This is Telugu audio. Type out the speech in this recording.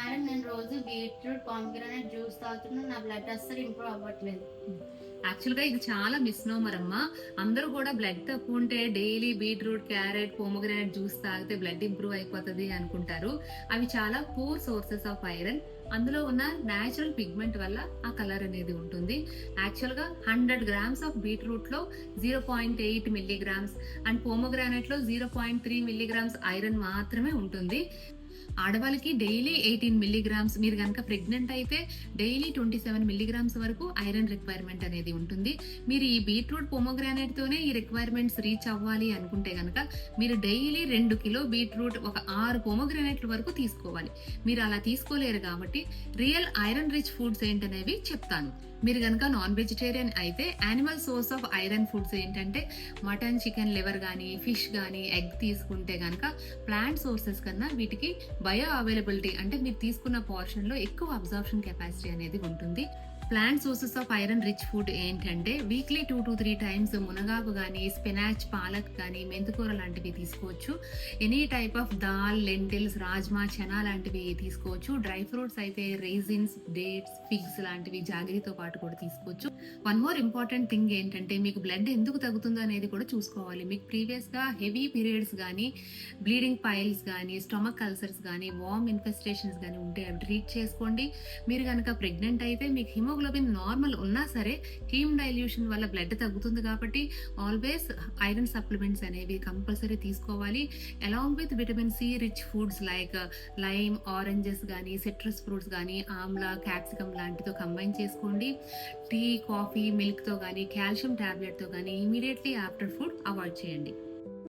మేడం నేను రోజు బీట్రూట్ పాంగ్రానైట్ జ్యూస్ తాగుతున్నా, నా బ్లడ్ అస్సలు ఇంప్రూవ్ అవ్వట్లేదు. యాక్చువల్ గా ఇది చాలా మిస్నోమర్ అమ్మా. అందరూ కూడా బ్లడ్ తక్కువ ఉంటే daily beetroot, carrot, pomegranate juice తాగితే బ్లడ్ ఇంప్రూవ్ అయిపోతుంది అనుకుంటారు. అవి చాలా పూర్ సోర్సెస్ ఆఫ్ ఐరన్. అందులో ఉన్న న్యాచురల్ పిగ్మెంట్ వల్ల ఆ కలర్ అనేది ఉంటుంది. యాక్చువల్ గా 100 గ్రామ్స్ ఆఫ్ బీట్రూట్ లో 0.8 మిల్లీగ్రామ్స్ అండ్ పోమోగ్రానైట్ లో 0.3 మిల్లీగ్రామ్స్ ఐరన్ మాత్రమే ఉంటుంది. ఆడవాళ్ళకి డైలీ 18 మిల్లీగ్రామ్స్, మీరు కనుక ప్రెగ్నెంట్ అయితే డైలీ 27 మిల్లీగ్రామ్స్ వరకు ఐరన్ రిక్వైర్మెంట్ అనేది ఉంటుంది. మీరు ఈ బీట్రూట్ పోమోగ్రానైట్ తోనే ఈ రిక్వైర్మెంట్స్ రీచ్ అవ్వాలి అనుకుంటే కనుక మీరు డైలీ 2 కిలో బీట్రూట్, ఒక 6 పోమోగ్రానైట్ల వరకు తీసుకోవాలి. మీరు అలా తీసుకోలేరు కాబట్టి రియల్ ఐరన్ రిచ్ ఫుడ్స్ ఏంటనేవి చెప్తాను. మీరు కనుక నాన్ వెజిటేరియన్ అయితే animal source of iron foods ఏంటంటే మటన్, చికెన్ లివర్ కానీ, ఫిష్ కానీ, ఎగ్ తీసుకుంటే కనుక ప్లాంట్ సోర్సెస్ కన్నా వీటికి బయో అవైలబిలిటీ అంటే మీరు తీసుకున్న పోర్షన్ లో ఎక్కువ అబ్జార్ప్షన్ కెపాసిటీ అనేది ఉంటుంది. Plant sources of iron rich food ఏంటంటే వీక్లీ 2 to 3 టైమ్స్ మునగాకు కానీ, స్పినాచ్, పాలక్ కానీ, మెంతికూర లాంటివి తీసుకోవచ్చు. Any type of dal, lintels, rajma, chana లాంటివి తీసుకోవచ్చు. డ్రై ఫ్రూట్స్ అయితే రైజిన్స్, డేట్స్, ఫిగ్స్ లాంటివి జాగరీతో పాటు కూడా తీసుకోవచ్చు. వన్ మోర్ ఇంపార్టెంట్ థింగ్ ఏంటంటే మీకు బ్లడ్ ఎందుకు తగ్గుతుందో అనేది కూడా చూసుకోవాలి. మీకు ప్రీవియస్ గా హెవీ పీరియడ్స్ కానీ, బ్లీడింగ్ పైల్స్ కానీ, స్టమక్ అల్సర్స్ కానీ, వామ్ ఇన్ఫెస్టేషన్స్ కానీ ఉంటే అవి ట్రీట్ చేసుకోండి. మీరు కనుక ప్రెగ్నెంట్ అయితే మీకు హిమోగ్లోబిన్ నార్మల్ ఉన్నా సరే హీమ్ డైల్యూషన్ వల్ల బ్లడ్ తగ్గుతుంది కాబట్టి ఆల్వేస్ ఐరన్ సప్లిమెంట్స్ అనేవి కంపల్సరీ తీసుకోవాలి. Along with vitamin C rich foods like lime, oranges కానీ, సిట్రస్ ఫ్రూట్స్ కానీ, ఆమ్లా, క్యాప్సికమ్ లాంటితో కంబైన్ చేసుకోండి. టీ, కాఫీ, మిల్క్ తో కానీ, కాల్షియం టాబ్లెట్ తో కానీ ఇమీడియట్లీ ఆఫ్టర్ ఫుడ్ అవాయిడ్ చేయండి.